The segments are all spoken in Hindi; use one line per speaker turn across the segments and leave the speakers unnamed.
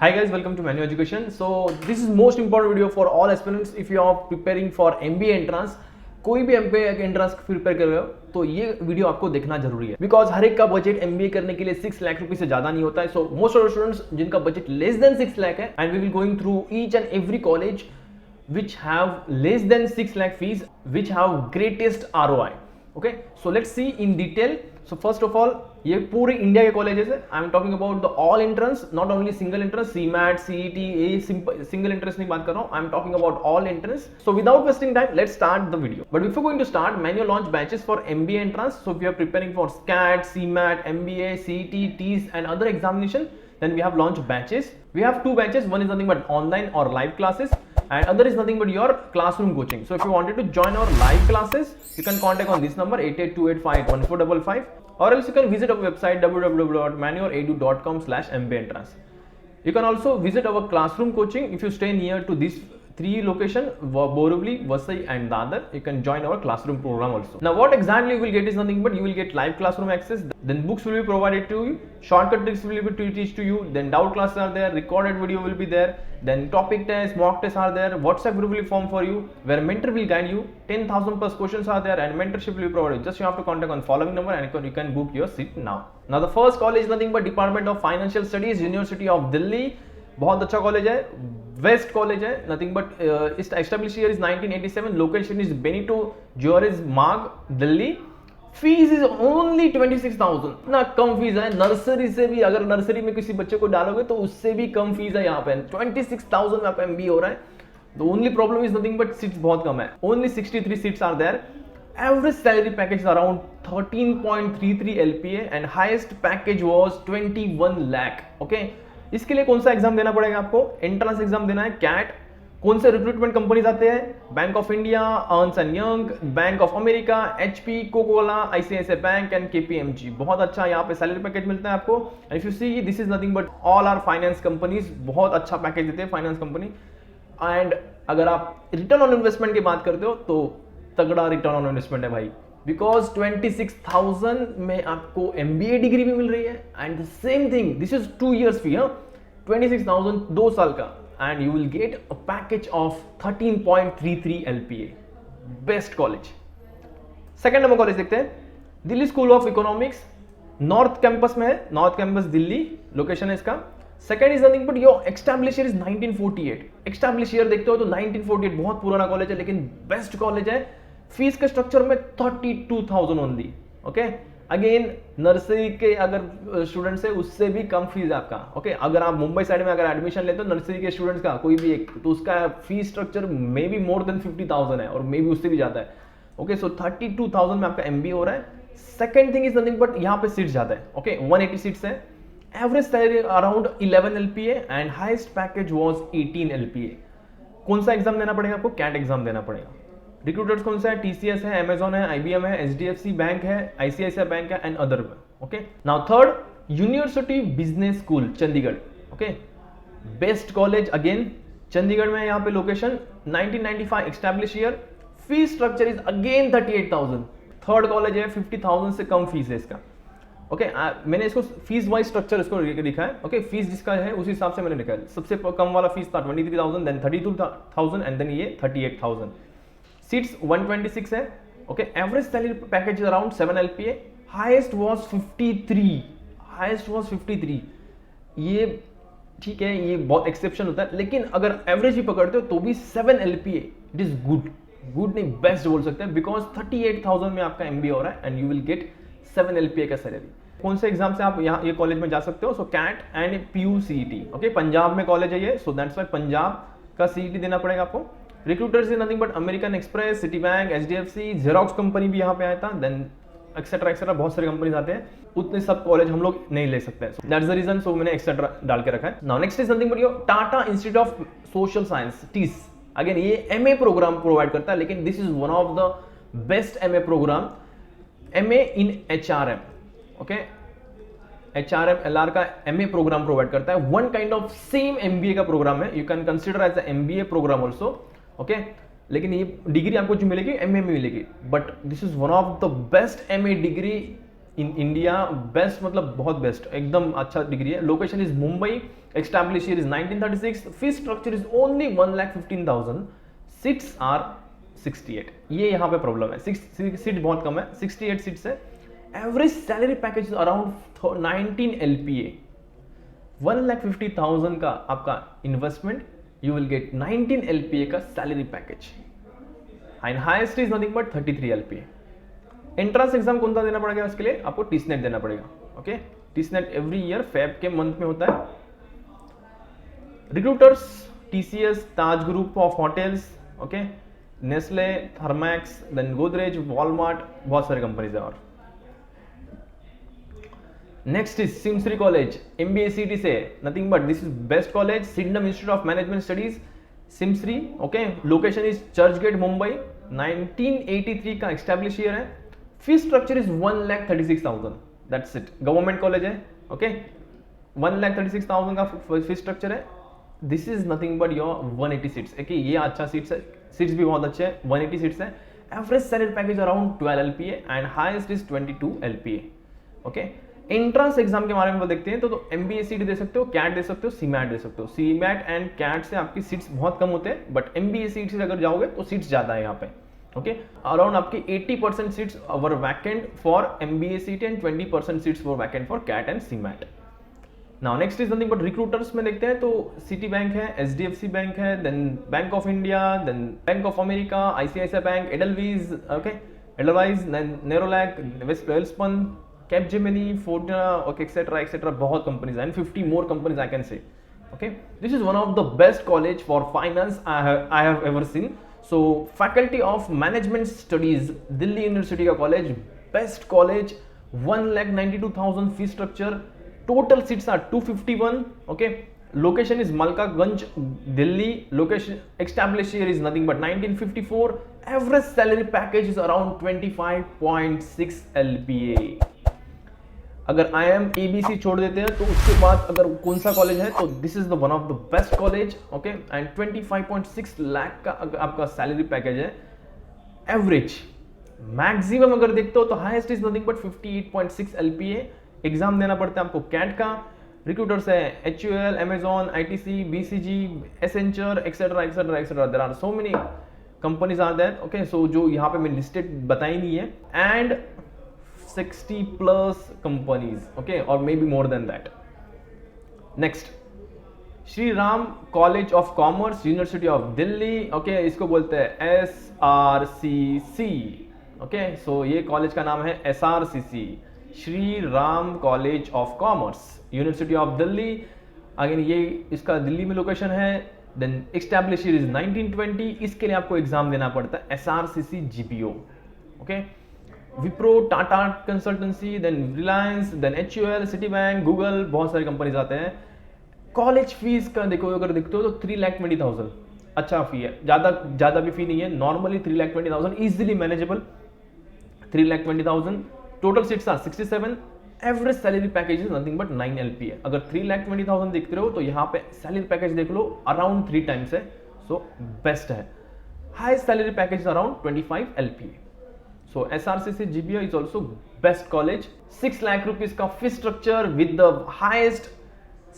Hi guys, welcome to Manu Education. So this is most important video for all aspirants if you are preparing for MBA entrance. कोई भी MBA एंट्रेंस प्रिपेयर कर रहे हो तो ये वीडियो आपको देखना जरूरी है बिकॉज हर एक का बजट MBA करने के लिए 6 लाख रुपए से ज्यादा नहीं होता है. सो मोस्ट ऑफ स्टूडेंट्स जिनका बजट लेस देन 6 लाख है and we will going through each and every college which have less than 6 lakh fees which have greatest ROI. Okay, so let's see in detail. So first of all, ये पूरे इंडिया के कॉलेजेस है. I am talking about the all entrance, not only single entrance, CMAT, CET, ये सिंगल एंट्रेंस नहीं बात कर रहा हूँ. I am talking about all entrance. So without wasting time let's start the video. But before going to start, मैन्यू launch batches for MBA entrance. So if you are preparing for SCAT, CMAT, MBA, CET, TEAS and other examination, then we have launched batches. We have two batches. One is nothing but online or live classes, and other is nothing but your classroom coaching. So if you wanted to join our live classes, you can contact on this number 8828514555, or else you can visit our website www.manuoredu.com/MBA-entrance. You can also visit our classroom coaching if you stay near to these three location, Borivali, Vasai and Dadar. You can join our classroom program also. Now what exactly you will get is nothing but you will get live classroom access, then books will be provided to you, shortcut tricks will be teach to you, then doubt classes are there, recorded video will be there, then topic tests, mock tests are there, WhatsApp group will be formed for you where mentor will guide you, 10,000 plus questions are there and mentorship will be provided. Just you have to contact on following number and you can book your seat now. Now the first college is nothing but Department of Financial Studies, University of Delhi. बहुत अच्छा कॉलेज है, वेस्ट कॉलेज है, nothing but establish year is 1987, location is Benito Juarez Marg, Delhi. Fees is only 26,000. इतना कम फीस है, नर्सरी से भी, अगर नर्सरी में किसी बच्चे को डालोगे तो उससे भी कम फीस है यहाँ पे. 26,000 में आपका MBA हो रहा है. The only problem is nothing but seats बहुत कम है. Only 63 seats are there. Average salary package is around 13.33 LPA and highest package was 21 lakh. Okay. इसके लिए कौन सा एग्जाम देना पड़ेगा आपको? एंट्रेंस एग्जाम देना है, कैट. कौन से रिक्रूटमेंट कंपनीज आते हैं? Bank of India, earns and young, bank of America, HP, Coca Cola, ICICI bank and KPMG. बहुत अच्छा यहाँ पे सैलरी पैकेज मिलता है आपको. And if you see this is nothing but all are finance companies. बहुत अच्छा पैकेज देते हैं फाइनेंस कंपनी. एंड अगर आप रिटर्न ऑन इन्वेस्टमेंट की बात करते हो तो तगड़ा रिटर्न ऑन इन्वेस्टमेंट है भाई, बिकॉज 26,000 में आपको MBA डिग्री भी मिल रही है. And the same thing, this is 2 years फी. 26,000 2 साल का, and you will get a package of 13.33 LPA. Best college. Second number college देखते हैं, Delhi school of economics. North campus में है, नॉर्थ कैंपस दिल्ली लोकेशन है इसका. Second is nothing but your establish year is 1948. Establish year देखते हो तो 1948 बहुत पुराना कॉलेज है, लेकिन बेस्ट कॉलेज है. फीस के स्ट्रक्चर में 32,000 ओनली. ओके, अगेन नर्सरी के अगर स्टूडेंट्स है उससे भी कम फीस है आपका. ओके, अगर आप मुंबई साइड में अगर एडमिशन लेते हो नर्सरी के स्टूडेंट्स का कोई भी एक, तो उसका fees structure may be more than 50,000 है और मे बी उससे भी ज्यादा है. ओके, सो 32,000 में आपका MBA हो रहा है. Second thing is nothing but यहाँ पे सीट्स ज्यादा है. ओके, 180 सीट्स है. Average salary around 11 LPA and highest package was 18 LPA. कौन सा एग्जाम देना पड़ेगा आपको? कैट एग्जाम देना पड़ेगा. रिक्रूटर्स कौन सा है? TCS है, Amazon है, IBM है, HDFC बैंक है, ICICI बैंक है and other. Okay, now third, university business school Chandigarh. Okay, best college again Chandigarh में. यहाँ पे location 1995 establish year. Fees structure is again 38,000. Third college है, 50,000 से कम फीस है इसका. ओके, मैंने इसको फीस वाइज स्ट्रक्चर इसको लिखा है. ओके, फीस जिसका है उस हिसाब से मैंने लिखा है. सबसे कम वाला फीस था 23,000, देन 32,000 एंड देन ये 38,000. सीट्स 126 है. Okay, average salary package is around 7 LPA. Highest was 53. ये ठीक है, ये बहुत एक्सेप्शन होता है, लेकिन अगर एवरेज भी पकड़ते हो तो भी 7 LPA इट इज गुड. नहीं, बेस्ट बोल सकते हैं, बिकॉज 38,000 में आपका MBA हो रहा है and you will gate 7 LPA का सैलरी. कौन से एग्जाम से आप यहाँ ये कॉलेज में जा सकते हो? So cat and PUCET. Okay, Punjab में कॉलेज है ये, सो दैट्स वाई पंजाब का CET देना पड़ेगा आपको. Recruiters is nothing but American express, city bank, HDFC, xerox company भी यहाँ पे आया था, देन एक्सेट्रा बहुत सारे कंपनीज आते हैं. उतने सब कॉलेज हम लोग नहीं ले सकते हैं. दैट्स द रीजन, सो मैंने एक्सेट्रा डाल के रखा है. Now next is nothing but your Tata Institute of Social Science, TIS. Again ये MA प्रोग्राम प्रोवाइड करता है, लेकिन this is one of the best MA program. MA in HRM. Okay, HRM LR का MA प्रोग्राम प्रोवाइड करता है. One kind of same MBA का प्रोग्राम है. You can consider as a MBA program also. Okay, लेकिन ये डिग्री आपको जो मिलेगी MA में मिलेगी, but this is one of the best MA degree in India, best मतलब बहुत बेस्ट, एकदम अच्छा डिग्री है. Location is Mumbai, establish year is 1936, fees structure is only 1,15,000, seats are 68. ये यहाँ पे प्रॉब्लम है, सीट बहुत कम है, 68 सीट्स है. Average salary package is around 19 LPA. 1,50,000 का आपका investment, you will gate 19 LPA का salary package, and highest is nothing but 33 LPA. Entrance exam कौन सा देना पड़ेगा इसके लिए? आपको TCNET देना पड़ेगा. Okay, TCNET every year Feb के मंथ में होता है. Recruiters TCS, Taj group of hotels, okay, Nestle, Thermax, then Godrej, Walmart, बहुत सारे कंपनीज है. और next is SIMSREE college, MBA CET से, nothing but this is best college, Sydenham institute of management studies, SIMSREE. Okay, location is Churchgate Mumbai, 1983 का एस्टैब्लिश ईयर है. Fee structure is 1,36,000, that's it. Government college है. ओके, 1,36,000 का फी स्ट्रक्चर है. This is nothing but your 180 seats. Okay, ये अच्छा सीट्स है, सीट्स भी बहुत अच्छे हैं, 180 सीट्स है. Average salary package around 12 LPA and highest is 22 LPA. Okay, entrance exam के बारे में देखते हैं. तो MBA CET दे सकते हो, कैट दे सकते हो, CMAT दे सकते हो. CMAT एंड कैट से आपकी सीट्स बहुत कम होते हैं, बट MBA CET से अगर जाओगे तो सीट्स ज्यादा है यहाँ पे. ओके, अराउंड आपकी 80% seats were vacant for MBA CET and 20% seats were vacant for cat and CMAT. Now next is nothing but recruiters में देखते हैं तो सिटी बैंक है, HDFC बैंक है, then bank of India, then bank of America, ICICI bank, Edelweiss, okay, Edelweiss, Nerolac, Welspun, Capgemini, Fortuna, okay, etc. बहुत कंपनीज हैं, 50 more companies I can say. Okay, this is one of the best college for finance I have ever seen. So faculty of management studies, Delhi university का college, best college, 1,92,000 fee structure, total seats are 251. Okay, location is Malkaganj, Delhi. Location establish year is nothing but 1954. Average salary package is around 25.6 LPA. अगर IIM ABC छोड़ देते हैं तो उसके बाद अगर कौन सा कॉलेज है तो this is the one of the best college. Okay, and 25.6 lakh का आपका सैलरी पैकेज है. एवरेज मैक्सिमम अगर देखते हो तो highest is nothing but 58.6 LPA. Exam देना पड़ता है आपको कैट का. रिक्रूटर्स है HUL, Amazon, ITC, BCG, Accenture, etc. There are so many companies are there. Okay, so जो यहाँ पे मैं लिस्टेड बताई नहीं है, and 60+ companies, okay, or maybe more than that. Next, Shri Ram college of commerce, university of Delhi. Okay, इसको बोलते हैं SRCC. ओके, सो ये कॉलेज का नाम है SRCC, Shri Ram college of commerce, university of Delhi. Again ये इसका दिल्ली में लोकेशन है. Then establish year is 1920. इसके लिए आपको एग्जाम देना पड़ता है SRCC GPO. Okay, Wipro, Tata Consultancy, then Reliance, then HUL, Citi Bank, Google, बहुत सारी कंपनीज आते हैं. कॉलेज फीस का देखो, अगर देखते हो तो 3,20,000 अच्छा फी है, ज्यादा भी फी नहीं है. Normally 3,20,000 easily manageable. 3,20,000. Total seats are 67. Average salary package is nothing but 9 LPA. अगर 3,20,000 देखते रहो तो यहाँ पे सैलरी पैकेज देख लो अराउंड 3 टाइम्स है, सो बेस्ट है. Highest salary package around 25 LPA. So SRCC GPO is also best college. 6 lakh rupees का fee structure with the highest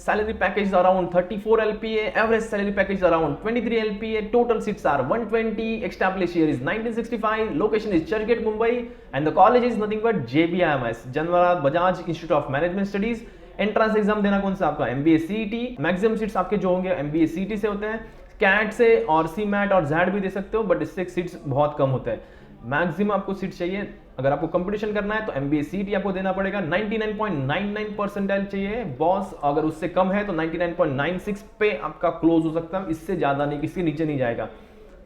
salary package around 34 LPA. Average salary package around 23 LPA. Total seats are 120. Established year is 1965. Location is Churchgate, Mumbai. And the college is nothing but JBIMS, Janwara Bajaj Institute of Management Studies. Entrance exam देना कौन सा आपका MBA CET. Maximum seats आपके जो होंगे MBA CET से होते हैं. कैट से और CMAT और ZAD भी दे सकते हो, बट इससे सीट्स बहुत कम होते हैं. मैक्सिमम आपको सीट चाहिए. अगर आपको कंपटीशन करना है तो MBA CET आपको देना पड़ेगा. 99.99 परसेंटाइल चाहिए बॉस. अगर उससे कम है तो 99.96 पे आपका क्लोज हो सकता है, इससे ज्यादा नहीं, इसके नीचे नहीं जाएगा.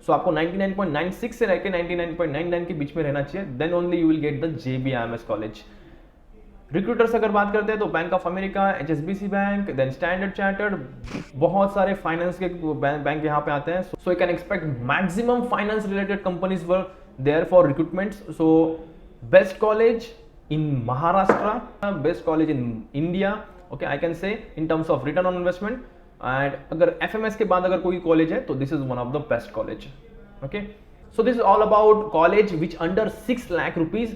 सो आपको 99.96 से रह के 99.99 के बीच में रहना चाहिए. Then only you will get the JBIMS college. Recruiters अगर बात करते हैं तो Bank of America, HSBC bank, then Standard Chartered, बहुत सारे फाइनेंस के बैंक यहाँ पे आते हैं. So you can expect maximum finance related companies were there for recruitments. So best college in Maharashtra, best college in India. Okay, I can say in terms of return on investment. And अगर FMS के बाद अगर कोई college है तो this is one of the best college. Okay, so this is all about college which under 6 lakh rupees.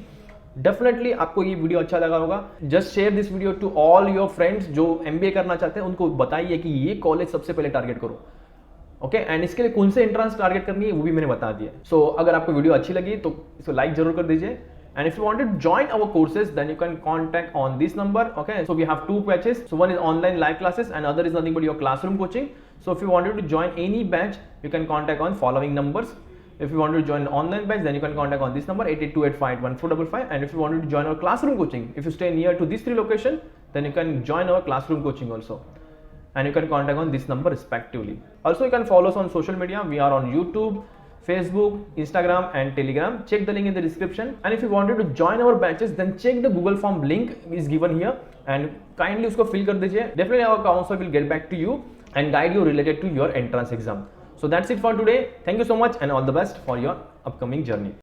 Definitely आपको ये वीडियो अच्छा लगा होगा। Just share this video to all your friends जो MBA करना चाहते हैं, उनको बताइए कि ये कॉलेज सबसे पहले टारगेट करो। ओके एंड इसके लिए कौन से एंट्रेंस टारगेट करनी है वो भी मैंने बता दिया। सो अगर आपको वीडियो अच्छी लगी तो इसको लाइक जरूर कर दीजिए। And if you want to join our courses, then you can contact on this number. Okay, so we have 2 batches. So one is online live classes and other is nothing but your classroom coaching. So if you wanted to join any batch, you can contact on following numbers. If you want to join online batch, then you can contact on this number 8828511455. And if you wanted to join our classroom coaching, if you stay near to these 3 locations, then you can join our classroom coaching also. And you can contact on this number respectively. Also, you can follow us on social media. We are on YouTube, Facebook, Instagram and Telegram. Check the link in the description. And if you wanted to join our batches, then check the Google form link is given here and kindly usko fill kar dijiye. Definitely our counselor will get back to you and guide you related to your entrance exam. So that's it for today. Thank you so much and all the best for your upcoming journey.